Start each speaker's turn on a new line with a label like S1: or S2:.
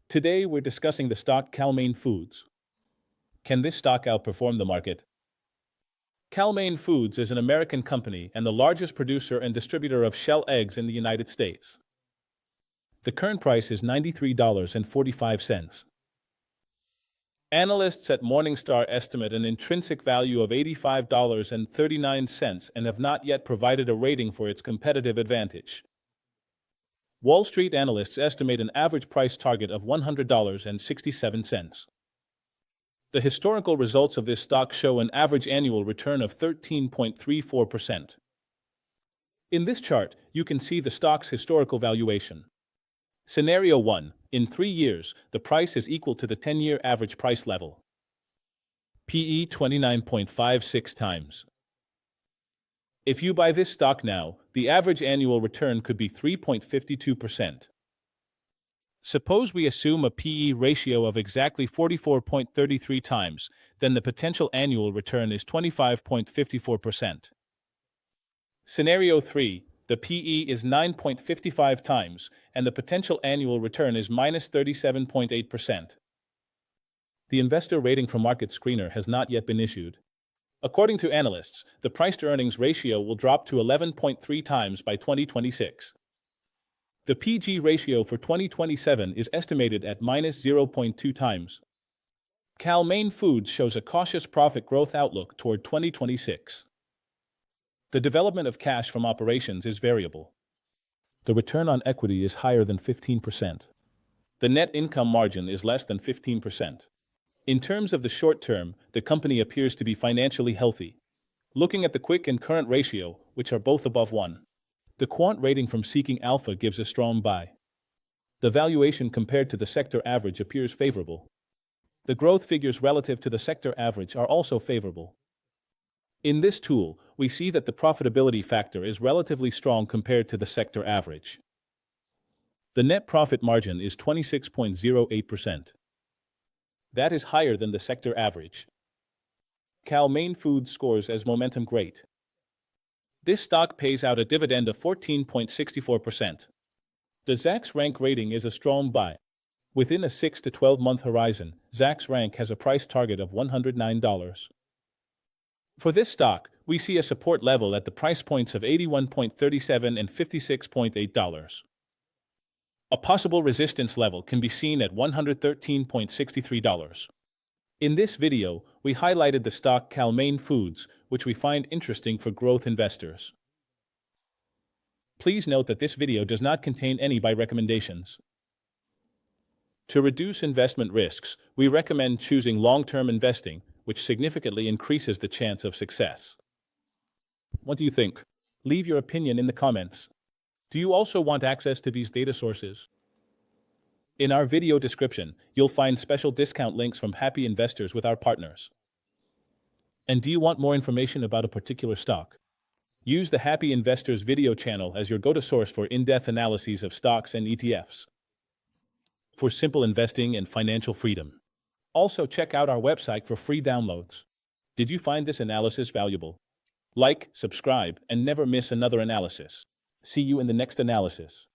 S1: Today we're discussing the stock Cal-Maine Foods. Can this stock outperform the market? Cal-Maine Foods is an American company and the largest producer and distributor of shell eggs in the United States. The current price is $93.45. Analysts at Morningstar estimate an intrinsic value of $85.39 and have not yet provided a rating for its competitive advantage. Wall Street analysts estimate an average price target of $100.67. The historical results of this stock show an average annual return of 13.34%. In this chart, you can see the stock's historical valuation. Scenario 1. In 3 years, the price is equal to the 10-year average price level. PE 29.56 times. If you buy this stock now, the average annual return could be 3.52%. Suppose we assume a PE ratio of exactly 44.33 times, then the potential annual return is 25.54%. Scenario 3. The PE is 9.55 times, and the potential annual return is minus 37.8%. The investor rating from Market Screener has not yet been issued. According to analysts, the price-to-earnings ratio will drop to 11.3 times by 2026. The PG ratio for 2027 is estimated at minus 0.2 times. Cal-Maine Foods shows a cautious profit growth outlook toward 2026. The development of cash from operations is variable. The return on equity is higher than 15%. The net income margin is less than 15%. In terms of the short term, the company appears to be financially healthy. Looking at the quick and current ratio, which are both above 1. The quant rating from Seeking Alpha gives a strong buy. The valuation compared to the sector average appears favorable. The growth figures relative to the sector average are also favorable. In this tool, we see that the profitability factor is relatively strong compared to the sector average. The net profit margin is 26.08%. That is higher than the sector average. Cal-Maine Foods scores as momentum great. This stock pays out a dividend of 14.64%. The Zacks rank rating is a strong buy. Within a 6 to 12-month horizon, Zacks rank has a price target of $109. For this stock, we see a support level at the price points of $81.37 and $56.8. A possible resistance level can be seen at $113.63. In this video, we highlighted the stock Cal-Maine Foods, which we find interesting for growth investors. Please note that this video does not contain any buy recommendations. To reduce investment risks, we recommend choosing long-term investing, which significantly increases the chance of success. What do you think? Leave your opinion in the comments. Do you also want access to these data sources? In our video description, you'll find special discount links from happy investors with our partners. And do you want more information about a particular stock? Use the Happy Investors video channel as your go-to source for in-depth analyses of stocks and ETFs. For simple investing and financial freedom. Also check out our website for free downloads. Did you find this analysis valuable? Like, subscribe, and never miss another analysis. See you in the next analysis.